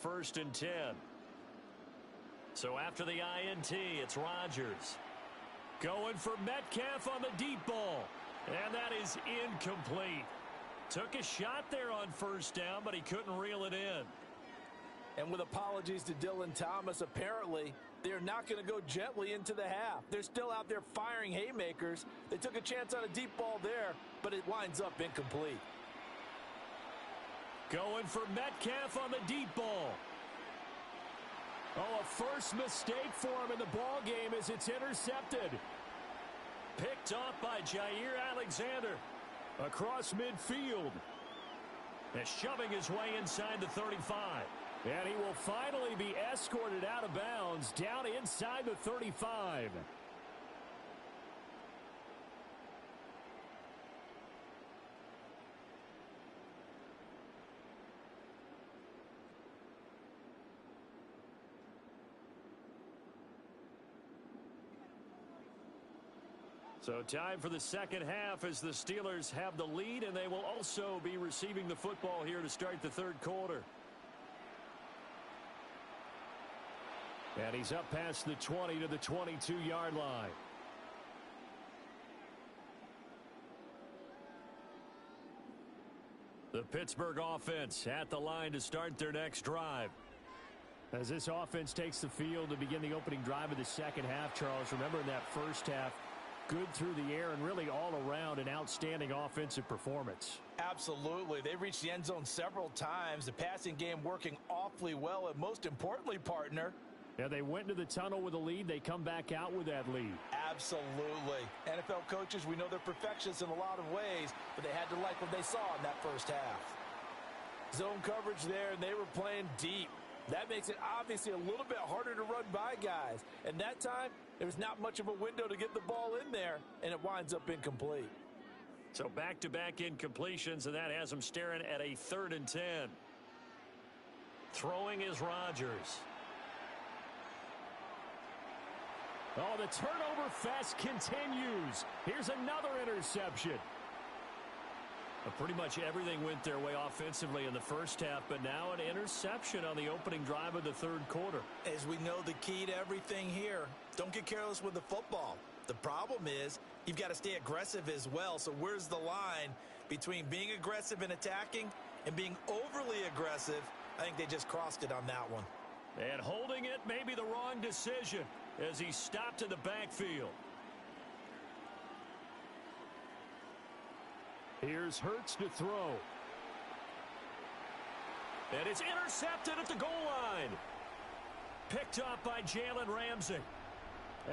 1st and 10. So after the INT, it's Rodgers. Going for Metcalf on the deep ball. And that is incomplete. Took a shot there on 1st down, but he couldn't reel it in. And with apologies to Dylan Thomas, apparently they're not going to go gently into the half. They're still out there firing haymakers. They took a chance on a deep ball there, but it winds up incomplete. Going for Metcalf on the deep ball. Oh, a first mistake for him in the ball game as it's intercepted. Picked off by Jair Alexander across midfield. And shoving his way inside the 35. And he will finally be escorted out of bounds down inside the 35. So time for the second half as the Steelers have the lead, and they will also be receiving the football here to start the third quarter. And he's up past the 20 to the 22-yard line. The Pittsburgh offense at the line to start their next drive. As this offense takes the field to begin the opening drive of the second half, Charles, remember in that first half, good through the air and really all around an outstanding offensive performance. Absolutely. They reached the end zone several times. The passing game working awfully well, and most importantly, partner, yeah, they went into the tunnel with a lead. They come back out with that lead. Absolutely. NFL coaches, we know they're perfectionists in a lot of ways, but they had to like what they saw in that first half. Zone coverage there, and they were playing deep. That makes it obviously a little bit harder to run by guys. And that time, there was not much of a window to get the ball in there, and it winds up incomplete. So back-to-back incompletions, and that has them staring at a 3rd and 10. Throwing is Rodgers. Oh, the turnover fest continues. Here's another interception. Pretty much everything went their way offensively in the first half, but now an interception on the opening drive of the third quarter. As we know, the key to everything here, don't get careless with the football. The problem is you've got to stay aggressive as well. So where's the line between being aggressive and attacking and being overly aggressive? I think they just crossed it on that one. And holding it may be the wrong decision as he stopped in the backfield. Here's Hurts to throw. And it's intercepted at the goal line. Picked up by Jalen Ramsey.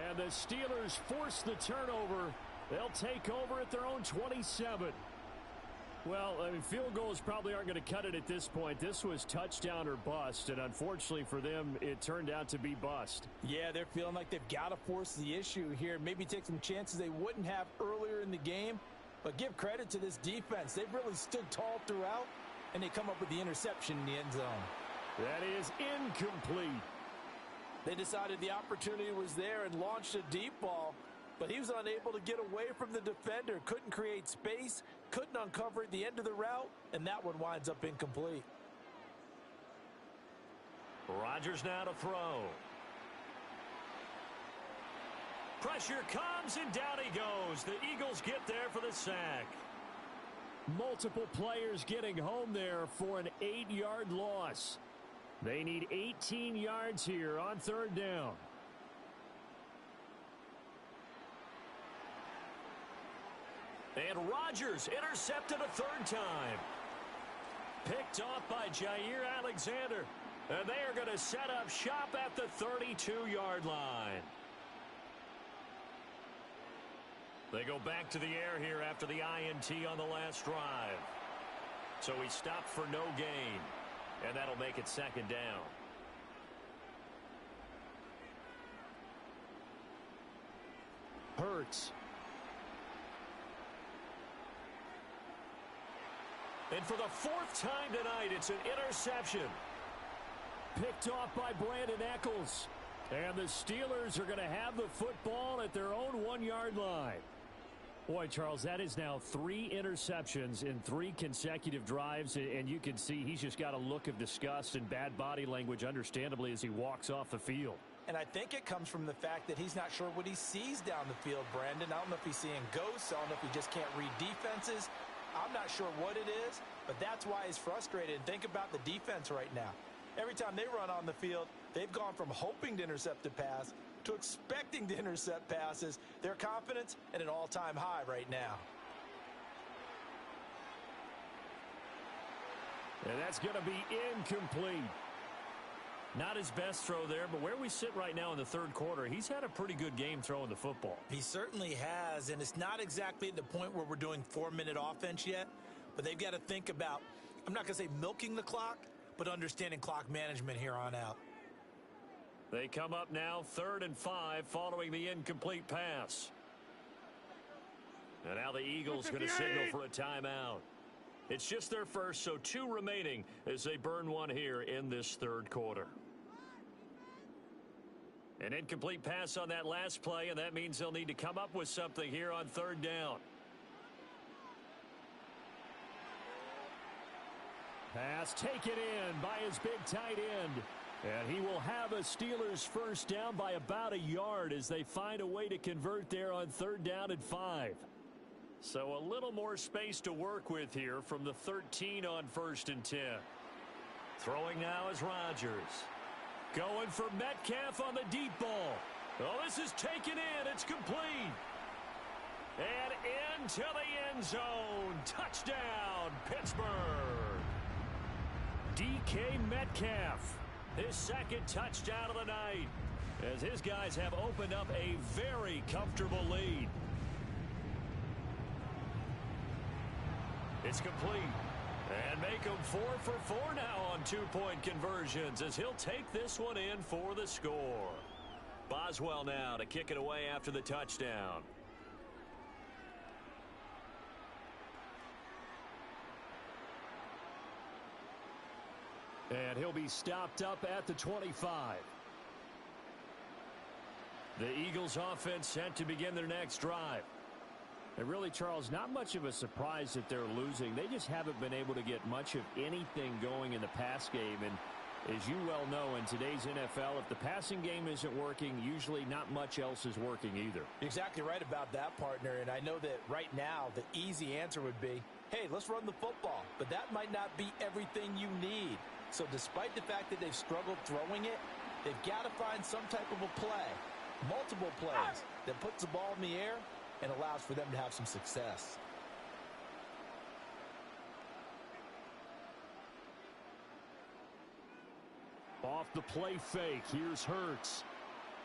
And the Steelers force the turnover. They'll take over at their own 27. Well, I mean, field goals probably aren't going to cut it at this point. This was touchdown or bust, and unfortunately for them, it turned out to be bust. Yeah, they're feeling like they've got to force the issue here. Maybe take some chances they wouldn't have earlier in the game. But give credit to this defense. They've really stood tall throughout, and they come up with the interception in the end zone. That is incomplete. They decided the opportunity was there and launched a deep ball, but he was unable to get away from the defender, couldn't create space, couldn't uncover at the end of the route, and that one winds up incomplete. Rodgers now to throw. Pressure comes, and down he goes. The Eagles get there for the sack. Multiple players getting home there for an 8-yard loss. They need 18 yards here on 3rd down. And Rodgers intercepted a 3rd time. Picked off by Jair Alexander. And they are going to set up shop at the 32-yard line. They go back to the air here after the INT on the last drive. So he stopped for no gain. And that'll make it 2nd down. Hurts. And for the 4th time tonight, it's an interception. Picked off by Brandon Echols. And the Steelers are going to have the football at their own 1-yard line. Boy, Charles, that is now 3 interceptions in 3 consecutive drives, and you can see he's just got a look of disgust and bad body language, understandably, as he walks off the field. And I think it comes from the fact that he's not sure what he sees down the field, Brandon. I don't know if he's seeing ghosts. I don't know if he just can't read defenses. I'm not sure what it is, but that's why he's frustrated. And think about the defense right now. Every time they run on the field, they've gone from hoping to intercept a pass to expecting to intercept passes. Their confidence at an all-time high right now. And that's going to be incomplete. Not his best throw there, but where we sit right now in the third quarter, he's had a pretty good game throwing the football. He certainly has, and it's not exactly at the point where we're doing 4-minute offense yet, but they've got to think about, I'm not going to say milking the clock, but understanding clock management here on out. They come up now 3rd and 5 following the incomplete pass. And now the Eagles going to signal for a timeout. It's just their first, so 2 remaining as they burn 1 here in this third quarter. An incomplete pass on that last play, and that means they'll need to come up with something here on 3rd down. Pass taken in by his big tight end. And he will have a Steelers first down by about a yard as they find a way to convert there on 3rd down and 5. So a little more space to work with here from the 13 on 1st and 10. Throwing now is Rodgers. Going for Metcalf on the deep ball. Oh, this is taken in. It's complete. And into the end zone. Touchdown, Pittsburgh. DK Metcalf. His 2nd touchdown of the night, as his guys have opened up a very comfortable lead. It's complete. And make him 4 for 4 now on 2-point conversions as he'll take this one in for the score. Boswell now to kick it away after the touchdown. And he'll be stopped up at the 25. The Eagles offense set to begin their next drive. And really, Charles, not much of a surprise that they're losing. They just haven't been able to get much of anything going in the pass game. And as you well know, in today's NFL, if the passing game isn't working, usually not much else is working either. You're exactly right about that, partner. And I know that right now the easy answer would be, hey, let's run the football. But that might not be everything you need. So despite the fact that they've struggled throwing it, they've got to find some type of a play, multiple plays, that puts the ball in the air and allows for them to have some success. Off the play fake, here's Hurts.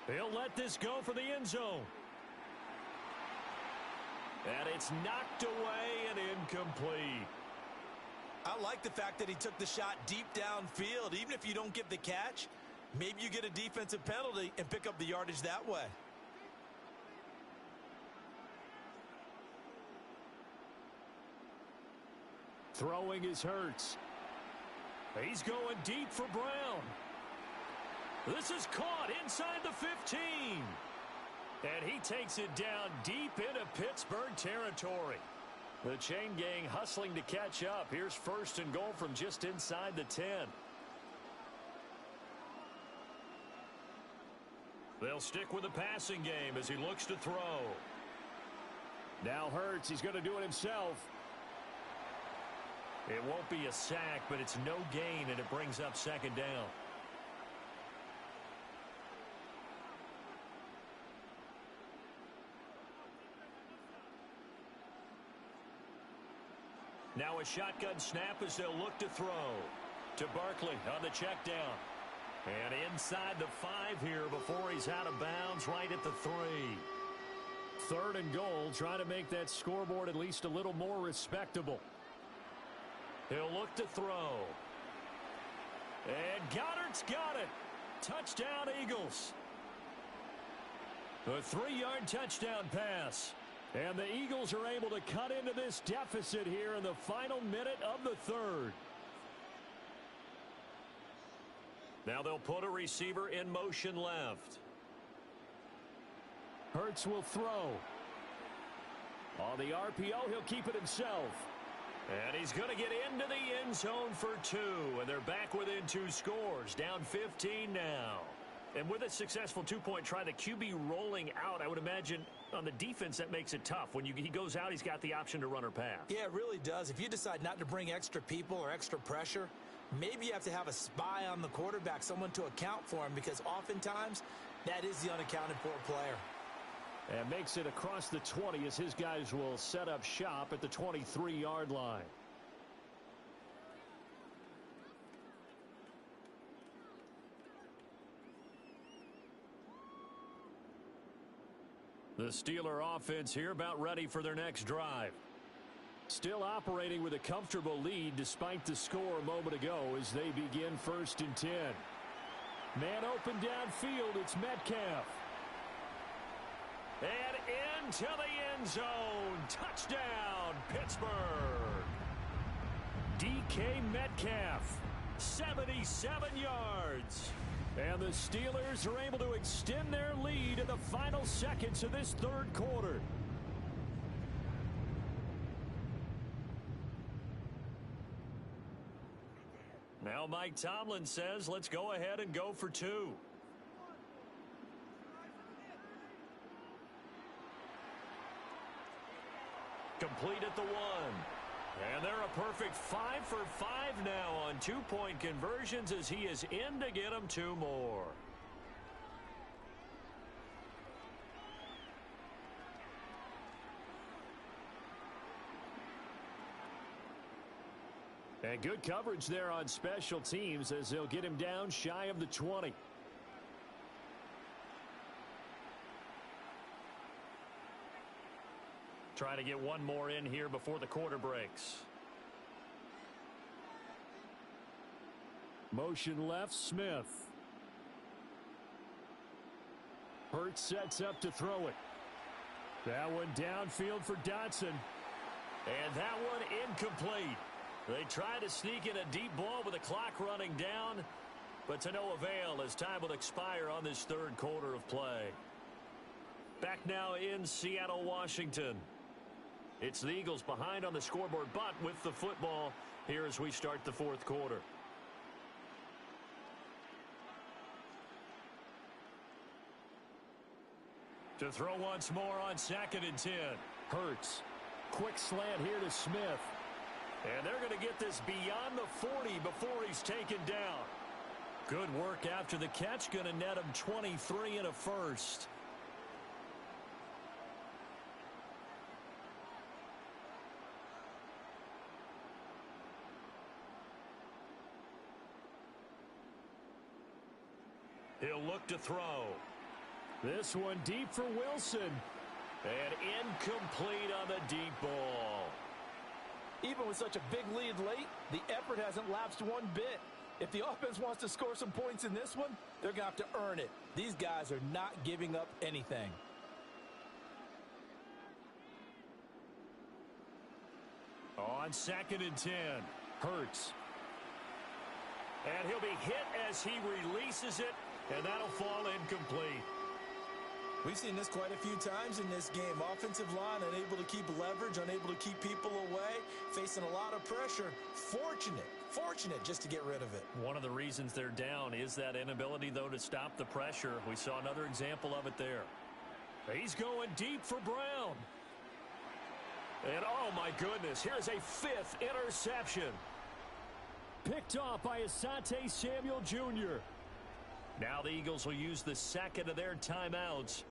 He'll let this go for the end zone. And it's knocked away and incomplete. I like the fact that he took the shot deep downfield. Even if you don't get the catch, maybe you get a defensive penalty and pick up the yardage that way. Throwing is Hurts. He's going deep for Brown. This is caught inside the 15. And he takes it down deep into Pittsburgh territory. The chain gang hustling to catch up. Here's 1st and goal from just inside the 10. They'll stick with the passing game as he looks to throw. Now Hurts, he's going to do it himself. It won't be a sack, but it's no gain, and it brings up 2nd down. Now a shotgun snap as they'll look to throw. To Barkley on the check down. And inside the 5 here before he's out of bounds right at the 3. 3rd and goal, trying to make that scoreboard at least a little more respectable. He'll look to throw. And Goddard's got it. Touchdown, Eagles. A 3-yard touchdown pass. And the Eagles are able to cut into this deficit here in the final minute of the 3rd. Now they'll put a receiver in motion left. Hurts will throw. On the RPO, he'll keep it himself. And he's going to get into the end zone for 2. And they're back within 2 scores. Down 15 now. And with a successful 2-point try, the QB rolling out, I would imagine on the defense that makes it tough. When he goes out, he's got the option to run or pass. Yeah, it really does. If you decide not to bring extra people or extra pressure, maybe you have to have a spy on the quarterback, someone to account for him, because oftentimes that is the unaccounted for player. And makes it across the 20 as his guys will set up shop at the 23-yard line. The Steeler offense here about ready for their next drive. Still operating with a comfortable lead despite the score a moment ago as they begin 1st and 10. Man open downfield, it's Metcalf. And into the end zone. Touchdown, Pittsburgh. DK Metcalf, 77 yards. And the Steelers are able to extend their lead in the final seconds of this 3rd quarter. Now Mike Tomlin says, let's go ahead and go for 2. Complete at the 1. And they're a perfect 5 for 5 now on 2-point conversions as he is in to get them 2 more. And good coverage there on special teams as they'll get him down shy of the 20. Try to get one more in here before the quarter breaks. Motion left, Smith. Hurts sets up to throw it. That one downfield for Dotson. And that one incomplete. They try to sneak in a deep ball with the clock running down, but to no avail as time will expire on this 3rd quarter of play. Back now in Seattle, Washington. It's the Eagles behind on the scoreboard, but with the football here as we start the 4th quarter. To throw once more on 2nd and 10. Hurts. Quick slant here to Smith. And they're going to get this beyond the 40 before he's taken down. Good work after the catch. Going to net him 23 and a first. He'll look to throw. This one deep for Wilson. And incomplete on the deep ball. Even with such a big lead late, the effort hasn't lapsed one bit. If the offense wants to score some points in this one, they're going to have to earn it. These guys are not giving up anything. On 2nd and 10, Hurts. And he'll be hit as he releases it, and that'll fall incomplete. We've seen this quite a few times in this game. Offensive line unable to keep leverage, unable to keep people away, facing a lot of pressure. Fortunate just to get rid of it. One of the reasons they're down is that inability, though, to stop the pressure. We saw another example of it there. He's going deep for Brown. And, oh, my goodness, here's a 5th interception. Picked off by Asante Samuel Jr. Now the Eagles will use the 2nd of their timeouts.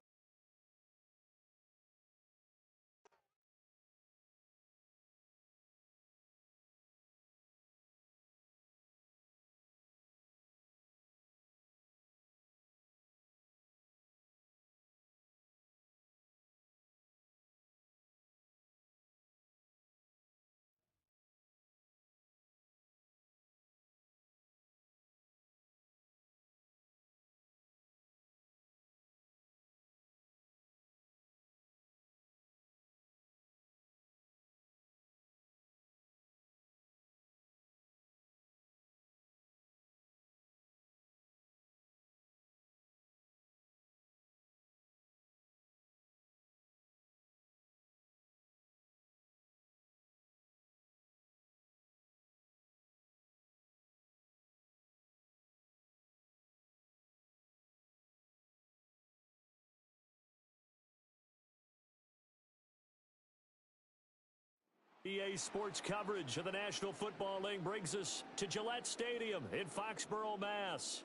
EA Sports coverage of the National Football League brings us to Gillette Stadium in Foxborough, Mass.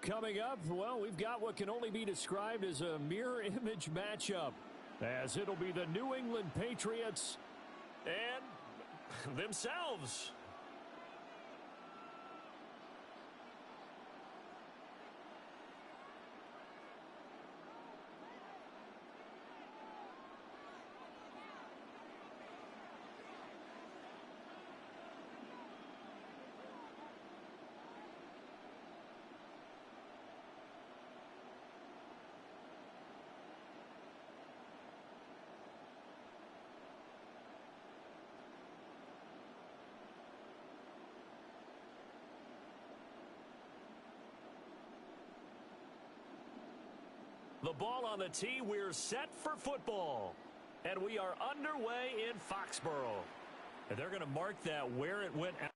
Coming up, well, we've got what can only be described as a mirror image matchup, as it'll be the New England Patriots and themselves. The ball on the tee, we're set for football. And we are underway in Foxborough. And they're going to mark that where it went out.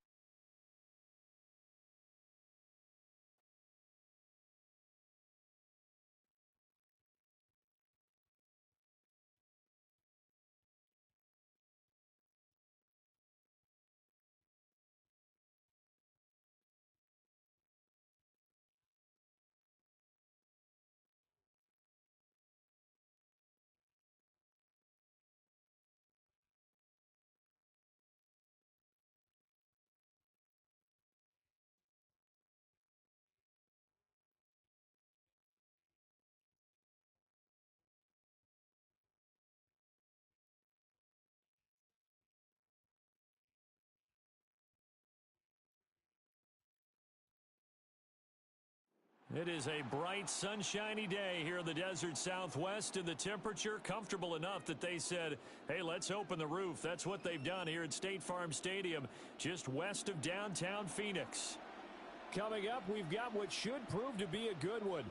It is a bright, sunshiny day here in the desert Southwest, and the temperature comfortable enough that they said, hey, let's open the roof. That's what they've done here at State Farm Stadium, just west of downtown Phoenix. Coming up, we've got what should prove to be a good one.